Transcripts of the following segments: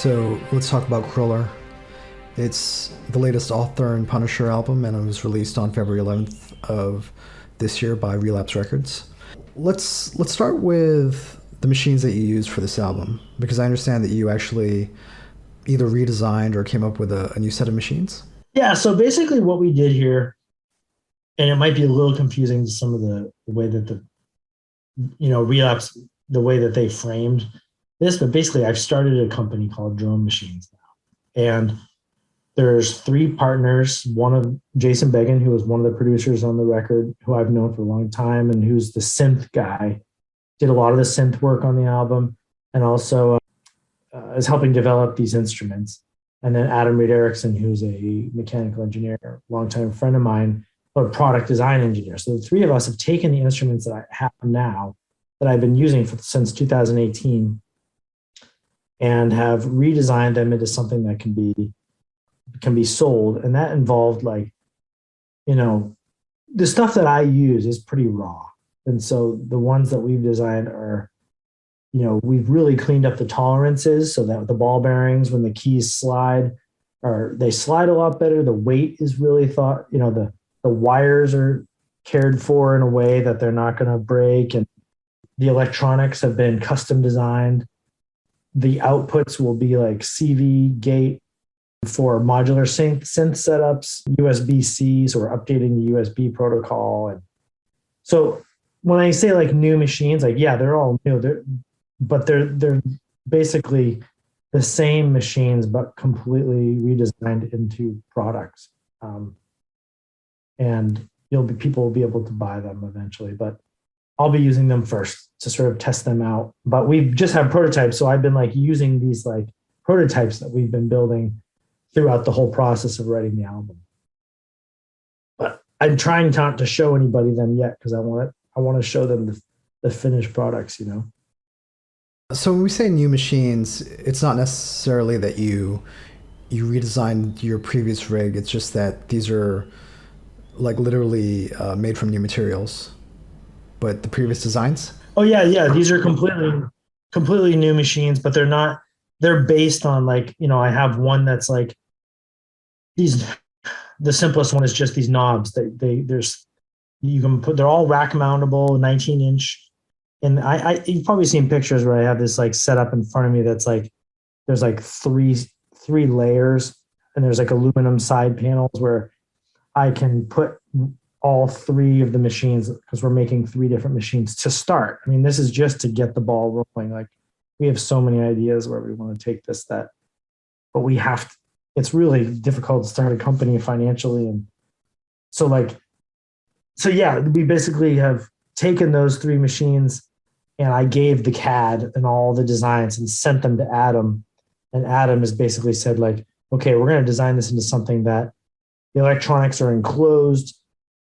So let's talk about Cruller. It's the latest Author and Punisher album, and it was released on February 11th of this year by Relapse Records. Let's start with the machines that you used for this album, because I understand that you actually either redesigned or came up with a new set of machines. Yeah, so basically what we did here, and it might be a little confusing to some of the way that Relapse, the way that they framed this, but basically I've started a company called Drone Machines now. And there's three partners, one of Jason Began, who was one of the producers on the record, who I've known for a long time, and who's the synth guy, did a lot of the synth work on the album, and also is helping develop these instruments. And then Adam Reed Erickson, who's a mechanical engineer, longtime friend of mine, but a product design engineer. So the three of us have taken the instruments that I have now, that I've been using since 2018, and have redesigned them into something that can be sold. And that involved, the stuff that I use is pretty raw. And so the ones that we've designed are, we've really cleaned up the tolerances so that the ball bearings, when the keys slide, they slide a lot better. The weight is really thought, the wires are cared for in a way that they're not going to break. And the electronics have been custom designed. The outputs will be like CV gate for modular synth setups, USB-C, so we're updating the USB protocol. And so when I say like new machines, they're all new, but they're basically the same machines, but completely redesigned into products. And people will be able to buy them eventually, but I'll be using them first to sort of test them out. But we just have prototypes, so I've been using these prototypes that we've been building throughout the whole process of writing the album. But I'm trying not to show anybody them yet, because I want to show them the finished products, So when we say new machines, it's not necessarily that you redesigned your previous rig. It's just that these are literally made from new materials. But the previous designs? Oh yeah. These are completely new machines, but they're based on I have one that's these. The simplest one is just these knobs. They're all rack mountable, 19-inch. And you've probably seen pictures where I have this set up in front of me that's there's three layers, and there's aluminum side panels where I can put all three of the machines, because we're making three different machines to start. I mean, this is just to get the ball rolling. We have so many ideas where we want to take this, but we have to, it's really difficult to start a company financially. And so we basically have taken those three machines, and I gave the CAD and all the designs and sent them to Adam. And Adam has basically said okay, we're going to design this into something that the electronics are enclosed,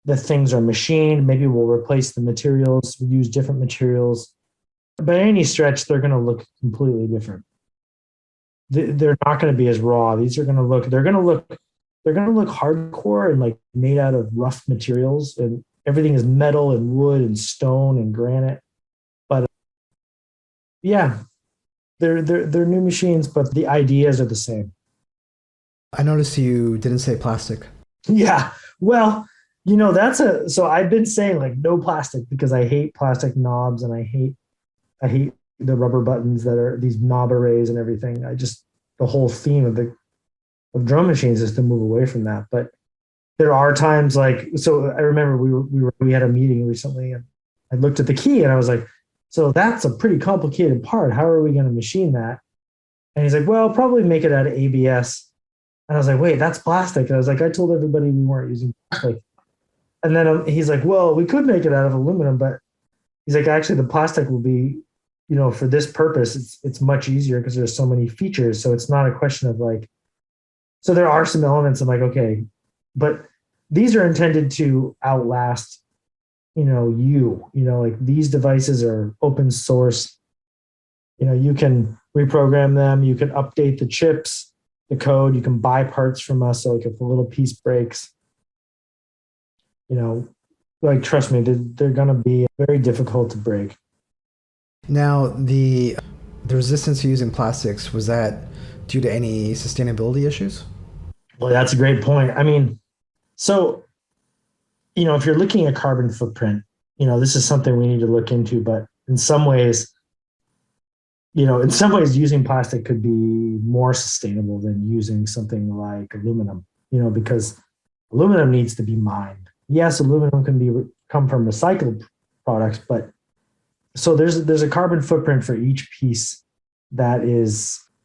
the things are machined. Maybe we'll replace the materials, we use different materials. By any stretch, they're going to look completely different. They're not going to be as raw. These are going to look, they're going to look hardcore and made out of rough materials, and everything is metal and wood and stone and granite. But yeah, they're new machines, but the ideas are the same. I noticed you didn't say plastic. Yeah, well, so I've been saying no plastic, because I hate plastic knobs, and I hate the rubber buttons that are these knob arrays and everything. The whole theme of drum machines is to move away from that. But there are times so I remember we had a meeting recently, and I looked at the key, and I was like, so that's a pretty complicated part. How are we going to machine that? And he's like, well, probably make it out of ABS. And I was like, wait, that's plastic. And I was like, I told everybody we weren't using plastic. And then he's like, well, we could make it out of aluminum, but he's like, actually, the plastic will be, for this purpose, it's much easier because there's so many features. So it's not a question of so there are some elements I'm okay, but these are intended to outlast, these devices are open source. You can reprogram them, you can update the chips, the code, you can buy parts from us. So if a little piece breaks, trust me, they're going to be very difficult to break. Now, the resistance to using plastics, was that due to any sustainability issues? Well, that's a great point. I mean, so, if you're looking at carbon footprint, this is something we need to look into, but in some ways, using plastic could be more sustainable than using something like aluminum, because aluminum needs to be mined. Yes, aluminum can come from recycled products, but so there's a carbon footprint for each piece that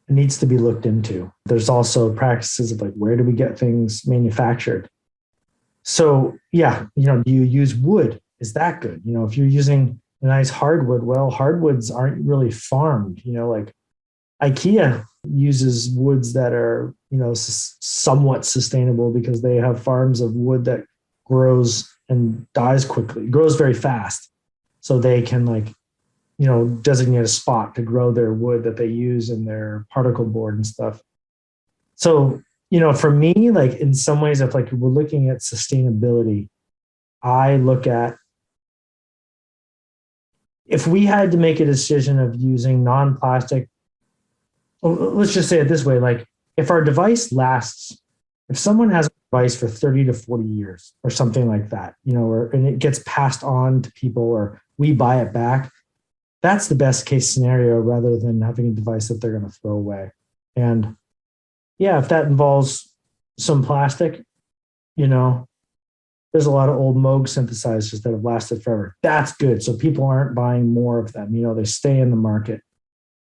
needs to be looked into. There's also practices of like, where do we get things manufactured? So yeah, do you use wood? Is that good? If you're using a nice hardwood, well, hardwoods aren't really farmed. Like IKEA uses woods that are, somewhat sustainable because they have farms of wood that grows and dies quickly, grows very fast. So they can designate a spot to grow their wood that they use in their particle board and stuff. So, for me, like in some ways, if like we're looking at sustainability, I look at if we had to make a decision of using non-plastic, let's just say it this way, like if our device lasts, if someone has a device for 30 to 40 years or something like that, and it gets passed on to people or we buy it back, that's the best case scenario rather than having a device that they're going to throw away. And yeah, if that involves some plastic, there's a lot of old Moog synthesizers that have lasted forever. That's good. So people aren't buying more of them. They stay in the market.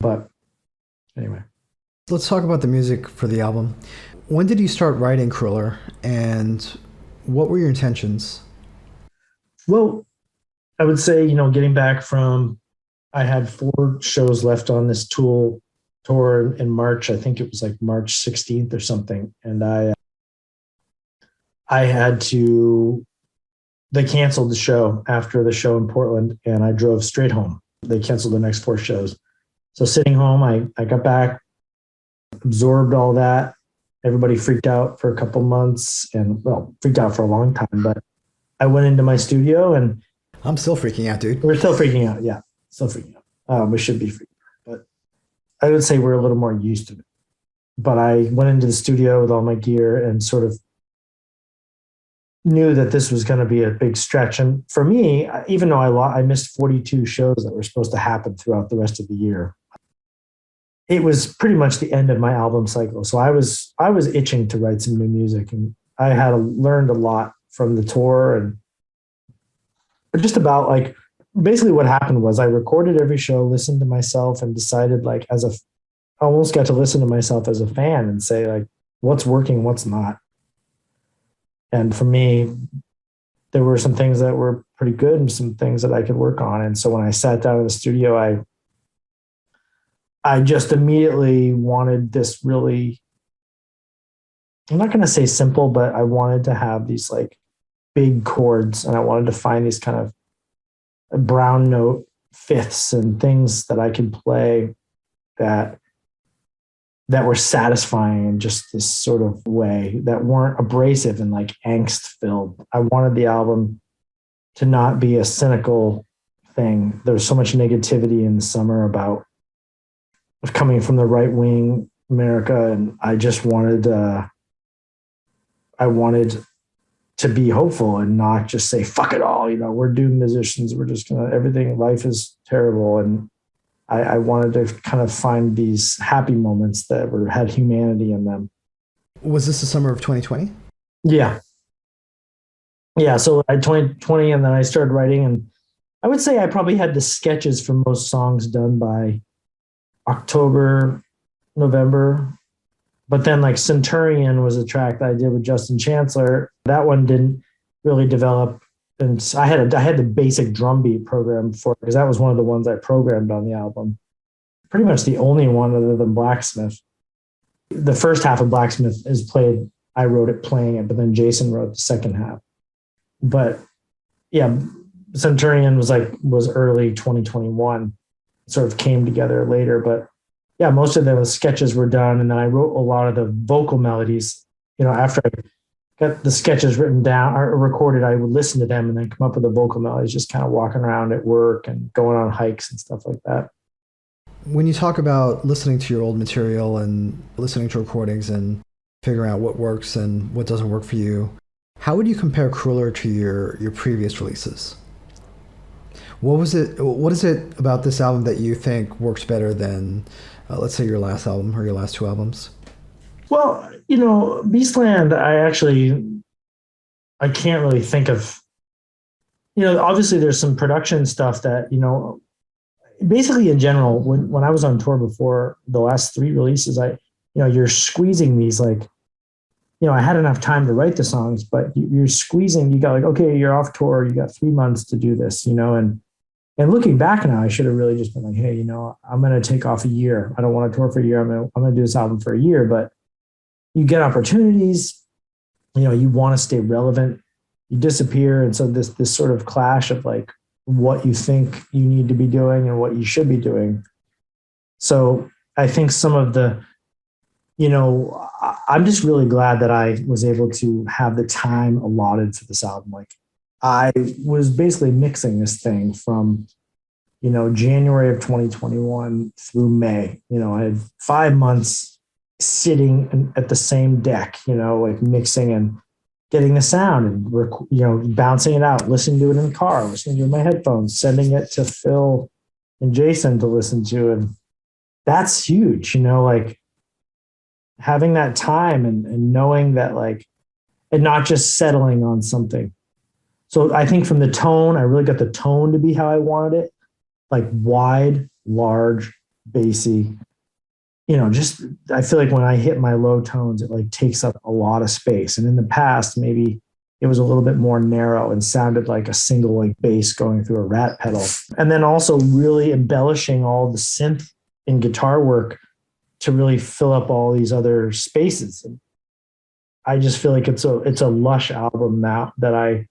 But anyway. Let's talk about the music for the album. When did you start writing Cruller, and what were your intentions? Well, I would say, getting back from, I had 4 shows left on this tour in March. I think it was like March 16th or something. And they canceled the show after the show in Portland, and I drove straight home. They canceled the next 4 shows. So sitting home, I got back, absorbed all that. Everybody freaked out for a couple months and, well, freaked out for a long time. But I went into my studio and... I'm still freaking out, dude. We're still freaking out. Yeah, still freaking out. We should be freaking out. But I would say we're a little more used to it. But I went into the studio with all my gear and sort of knew that this was going to be a big stretch. And for me, even though I missed 42 shows that were supposed to happen throughout the rest of the year, it was pretty much the end of my album cycle. So I was itching to write some new music, and I had learned a lot from the tour. And just about like, basically what happened was I recorded every show, listened to myself, and decided I almost got to listen to myself as a fan and say like, what's working, what's not. And for me, there were some things that were pretty good and some things that I could work on. And so when I sat down in the studio, I just immediately wanted this really, I'm not going to say simple, but I wanted to have these like big chords, and I wanted to find these kind of brown note fifths and things that I could play that were satisfying in just this sort of way, that weren't abrasive and like angst filled. I wanted the album to not be a cynical thing. There's so much negativity in the summer about coming from the right wing America. And I just wanted to be hopeful and not just say, fuck it all. We're doomed musicians. We're just life is terrible. And I wanted to kind of find these happy moments that had humanity in them. Was this the summer of 2020? Yeah. Yeah. So I 2020, and then I started writing, and I would say I probably had the sketches for most songs done by October, November. But then like Centurion was a track that I did with Justin Chancellor. That one didn't really develop. And I had the basic drum beat program for it, because that was one of the ones I programmed on the album. Pretty much the only one other than Blacksmith. The first half of Blacksmith is played, I wrote it playing it, but then Jason wrote the second half. But yeah, Centurion was early 2021. It sort of came together later, but yeah, most of the sketches were done. And then I wrote a lot of the vocal melodies, after I got the sketches written down or recorded, I would listen to them and then come up with the vocal melodies, just kind of walking around at work and going on hikes and stuff like that. When you talk about listening to your old material and listening to recordings and figuring out what works and what doesn't work for you, how would you compare Crueler to your previous releases? What is it about this album that you think works better than, let's say, your last album or your last two albums? Well, Beastland, I can't really think of, obviously there's some production stuff that, basically in general, when I was on tour before the last three releases, you're squeezing these like, I had enough time to write the songs, but you're squeezing, you got like, okay, you're off tour, you got 3 months to do this, and looking back now, I should have really just been like, hey, I'm going to take off a year. I don't want to tour for a year. I'm going to do this album for a year, but you get opportunities, you want to stay relevant, you disappear. And so this sort of clash of like what you think you need to be doing and what you should be doing. So I think some of the, I'm just really glad that I was able to have the time allotted for this album. Like I was basically mixing this thing from, January of 2021 through May. I had 5 months sitting at the same deck, like mixing and getting the sound and, bouncing it out, listening to it in the car, listening to it in my headphones, sending it to Phil and Jason to listen to. And that's huge, like having that time and knowing that like, and not just settling on something. So I think from the tone, I really got the tone to be how I wanted it, like wide, large, bassy, just, I feel like when I hit my low tones, it like takes up a lot of space. And in the past, maybe it was a little bit more narrow and sounded like a single like bass going through a Rat pedal. And then also really embellishing all the synth and guitar work to really fill up all these other spaces. And I just feel like it's a lush album now that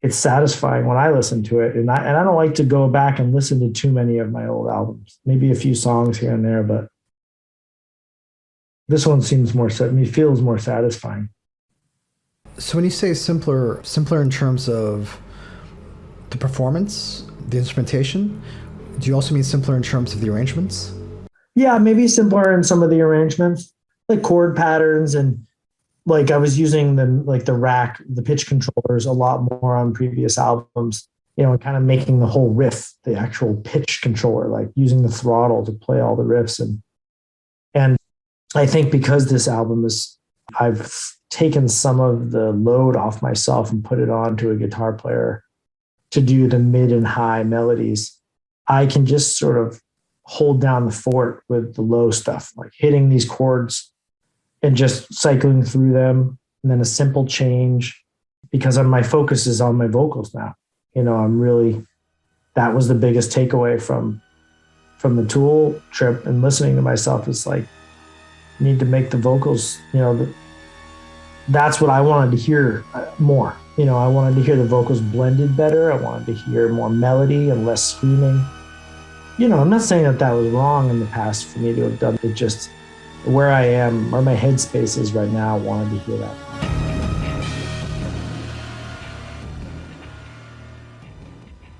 it's satisfying when I listen to it. And I don't like to go back and listen to too many of my old albums, maybe a few songs here and there, but this one feels more satisfying. So when you say simpler in terms of the performance, the instrumentation, do you also mean simpler in terms of the arrangements? Yeah, maybe simpler in some of the arrangements, like chord patterns, and like I was using the pitch controllers a lot more on previous albums, and kind of making the whole riff, the actual pitch controller, like using the throttle to play all the riffs. And I think because this album I've taken some of the load off myself and put it onto a guitar player to do the mid and high melodies. I can just sort of hold down the fort with the low stuff, like hitting these chords and just cycling through them, and then a simple change, because my focus is on my vocals now. That was the biggest takeaway from the Tool trip and listening to myself, is like, need to make the vocals, that's what I wanted to hear more. I wanted to hear the vocals blended better. I wanted to hear more melody and less screaming. I'm not saying that was wrong in the past for me to have done it, just where I am, where my headspace is right now, I wanted to hear that.